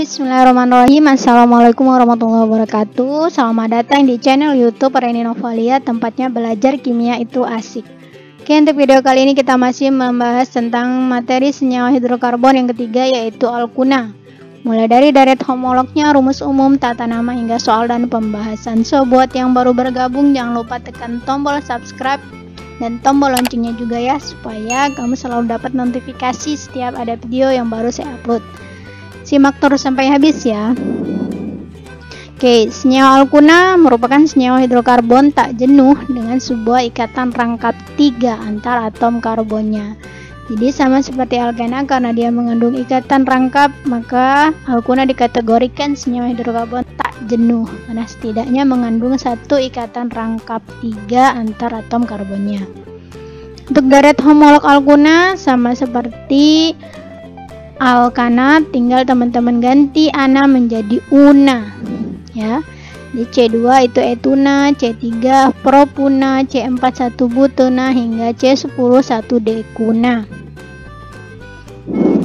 Bismillahirrahmanirrahim. Assalamualaikum warahmatullahi wabarakatuh. Selamat datang di channel YouTube Reni Novalia, tempatnya belajar kimia itu asik. Oke, untuk video kali ini kita masih membahas tentang materi senyawa hidrokarbon yang ketiga, yaitu alkuna. Mulai dari deret homolognya, rumus umum, tata nama, hingga soal dan pembahasan. So, buat yang baru bergabung, jangan lupa tekan tombol subscribe dan tombol loncengnya juga ya, supaya kamu selalu dapat notifikasi setiap ada video yang baru saya upload. Simak terus sampai habis ya. Oke, senyawa alkuna merupakan senyawa hidrokarbon tak jenuh dengan sebuah ikatan rangkap 3 antar atom karbonnya. Jadi sama seperti alkena, karena dia mengandung ikatan rangkap, maka alkuna dikategorikan senyawa hidrokarbon tak jenuh karena setidaknya mengandung satu ikatan rangkap 3 antar atom karbonnya. Untuk deret homolog alkuna sama seperti alkana, tinggal teman-teman ganti ana menjadi una ya. Di C2 itu etuna, C3 propuna, C4 1 butuna, hingga C10 1 dekuna.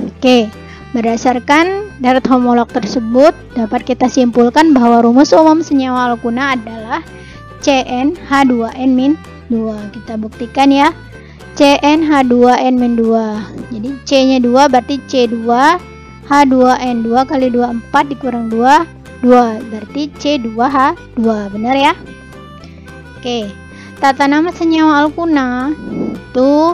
Oke, berdasarkan deret homolog tersebut dapat kita simpulkan bahwa rumus umum senyawa alkuna adalah CnH2n-2. Kita buktikan ya. CnH2n-2. Jadi C-nya 2 berarti C2, H2n 2 kali 2 4 dikurang 2 berarti C2H2. Benar ya? Oke. Tata nama senyawa alkuna itu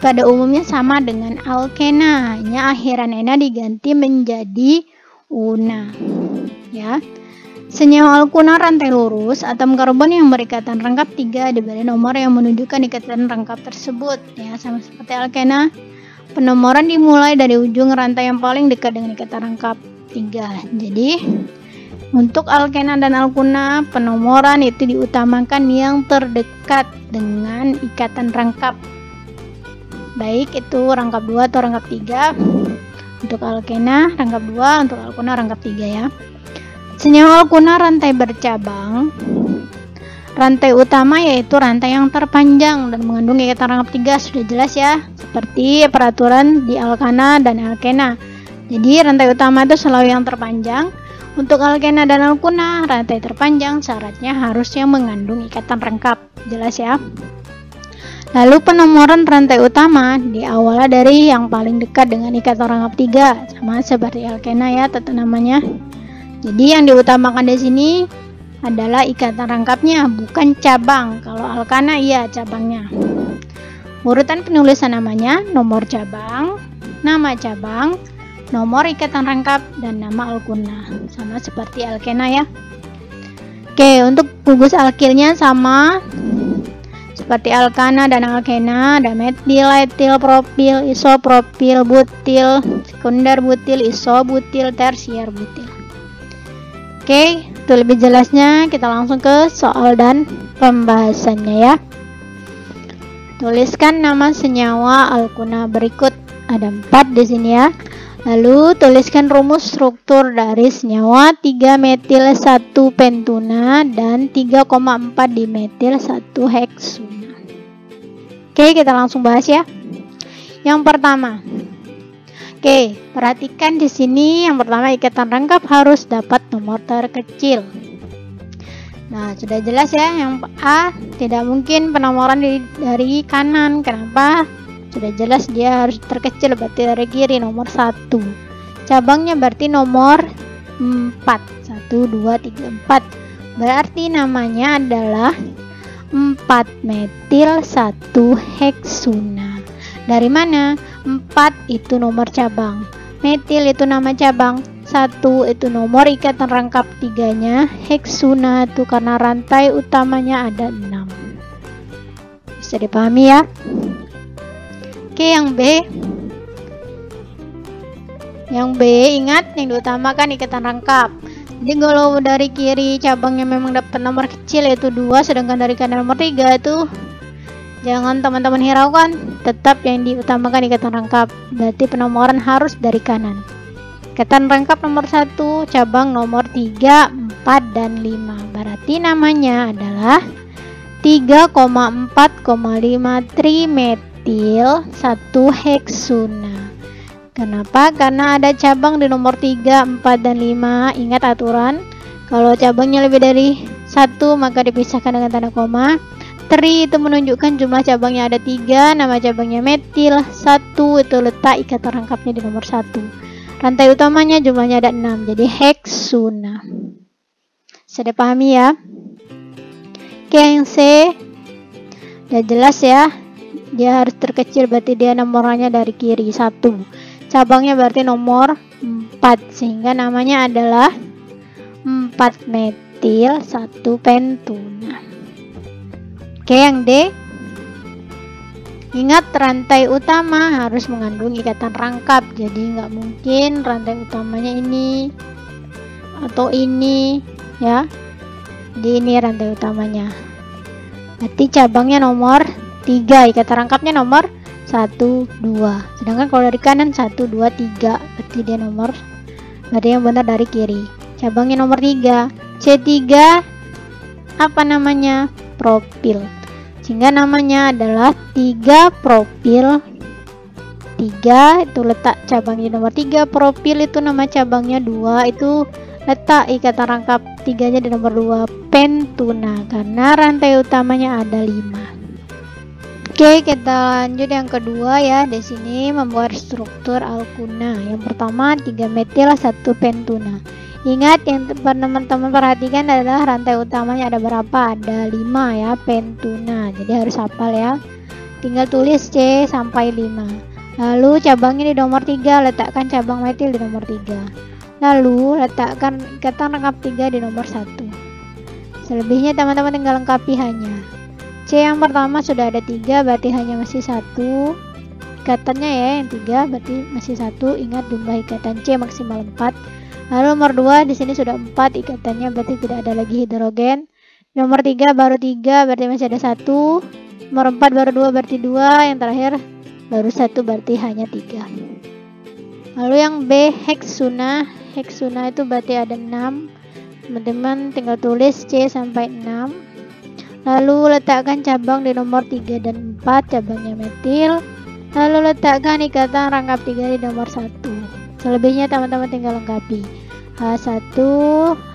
pada umumnya sama dengan alkena, hanya akhiran ena diganti menjadi una ya. Senyawa alkuna rantai lurus, atom karbon yang berikatan rangkap 3 diberi nomor yang menunjukkan ikatan rangkap tersebut ya, sama seperti alkena. Penomoran dimulai dari ujung rantai yang paling dekat dengan ikatan rangkap 3. Jadi untuk alkena dan alkuna, penomoran itu diutamakan yang terdekat dengan ikatan rangkap, baik itu rangkap 2 atau rangkap 3. Untuk alkena rangkap 2, untuk alkuna rangkap 3 ya. Senyawa alkuna rantai bercabang. Rantai utama yaitu rantai yang terpanjang dan mengandung ikatan rangkap 3, sudah jelas ya, seperti peraturan di alkana dan alkena. Jadi rantai utama itu selalu yang terpanjang. Untuk alkena dan alkuna, rantai terpanjang syaratnya harus yang mengandung ikatan rangkap, jelas ya. Lalu penomoran rantai utama diawali dari yang paling dekat dengan ikatan rangkap 3, sama seperti alkena ya, tata namanya. Jadi yang diutamakan di sini adalah ikatan rangkapnya, bukan cabang. Kalau alkana iya cabangnya. Urutan penulisan namanya, nomor cabang, nama cabang, nomor ikatan rangkap, dan nama alkuna, sama seperti alkena ya. Oke, untuk gugus alkilnya sama seperti alkana dan alkena, ada metil, etil, propil, isopropil, butil, sekunder butil, isobutil, tersier butil. Oke, untuk lebih jelasnya kita langsung ke soal dan pembahasannya ya. Tuliskan nama senyawa alkuna berikut. Ada 4 di sini ya. Lalu tuliskan rumus struktur dari senyawa 3-metil 1 pentuna dan 3,4 dimetil 1 heksuna. Oke, kita langsung bahas ya. Yang pertama. Oke, perhatikan di sini yang pertama ikatan rangkap harus dapat nomor terkecil. Nah, sudah jelas ya, yang A tidak mungkin penomoran dari kanan. Kenapa? Sudah jelas dia harus terkecil, berarti dari kiri nomor 1. Cabangnya berarti nomor 4. 1, 2, 3, 4. Berarti namanya adalah 4-metil 1 heksuna. Dari mana? 4 itu nomor cabang, metil itu nama cabang, 1 itu nomor ikatan rangkap 3-nya, heksuna itu karena rantai utamanya ada 6. Bisa dipahami ya? Oke, yang B. Yang B, ingat yang diutamakan ikatan rangkap. Jadi kalau dari kiri cabangnya memang dapat nomor kecil yaitu 2, sedangkan dari kanan nomor 3 itu jangan teman-teman hiraukan, tetap yang diutamakan ikatan rangkap. Berarti penomoran harus dari kanan. Ikatan rangkap nomor 1, cabang nomor 3, 4, dan 5. Berarti namanya adalah 3,4,5 trimetil 1 heksuna. Kenapa? Karena ada cabang di nomor 3, 4, dan 5. Ingat aturan, kalau cabangnya lebih dari 1 maka dipisahkan dengan tanda koma. Tri itu menunjukkan jumlah cabangnya ada 3, nama cabangnya metil. 1 itu letak ikatan rangkapnya di nomor 1. Rantai utamanya jumlahnya ada 6, jadi heksuna. Sudah pahami ya? Oke, yang C udah jelas ya, dia harus terkecil, berarti dia nomornya dari kiri 1. Cabangnya berarti nomor 4, sehingga namanya adalah 4 metil 1 pentuna. Oke, yang D, ingat rantai utama harus mengandung ikatan rangkap, jadi nggak mungkin rantai utamanya ini atau ini ya. Jadi ini rantai utamanya, berarti cabangnya nomor 3, ikatan rangkapnya nomor 1, 2. Sedangkan kalau dari kanan 1, 2, 3, berarti dia nomor, berarti yang benar dari kiri. Cabangnya nomor 3, C3 apa namanya? Propil, sehingga namanya adalah 3 propil. 3 itu letak cabangnya nomor 3, propil itu nama cabangnya 2, itu letak ikatan rangkap 3 nya di nomor 2, pentuna, karena rantai utamanya ada 5. Oke, kita lanjut yang kedua ya. Di sini membuat struktur alkuna. Yang pertama 3 metil 1 pentuna. Ingat, yang teman-teman perhatikan adalah rantai utamanya ada berapa? Ada 5 ya, pentuna. Jadi harus hafal ya. Tinggal tulis C sampai 5. Lalu cabangnya di nomor 3, letakkan cabang metil di nomor 3. Lalu letakkan ikatan rangkap 3 di nomor 1. Selebihnya teman-teman tinggal lengkapi hanya. C yang pertama sudah ada 3, berarti hanya masih 1 ikatannya ya, yang 3 berarti masih 1. Ingat jumlah ikatan C maksimal 4. Lalu nomor 2 di sini sudah 4 ikatannya, berarti tidak ada lagi hidrogen. Nomor 3 baru 3, berarti masih ada 1. Nomor 4 baru 2, berarti 2. Yang terakhir baru 1, berarti hanya 3. Lalu yang B, heksuna. Heksuna itu berarti ada 6. Teman-teman tinggal tulis C sampai 6. Lalu letakkan cabang di nomor 3 dan 4, cabangnya metil. Lalu letakkan ikatan rangkap 3 di nomor 1. Selebihnya teman-teman tinggal lengkapi. H1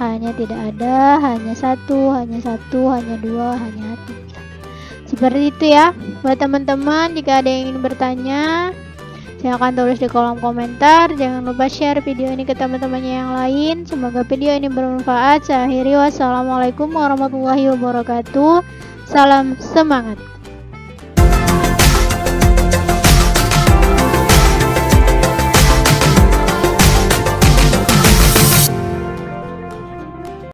hanya tidak ada, hanya 1, hanya 1, hanya 2, hanya 3. Seperti itu ya. Buat teman-teman, jika ada yang ingin bertanya, silahkan tulis di kolom komentar. Jangan lupa share video ini ke teman-temannya yang lain. Semoga video ini bermanfaat. Saya akhiri, wassalamualaikum warahmatullahi wabarakatuh. Salam semangat.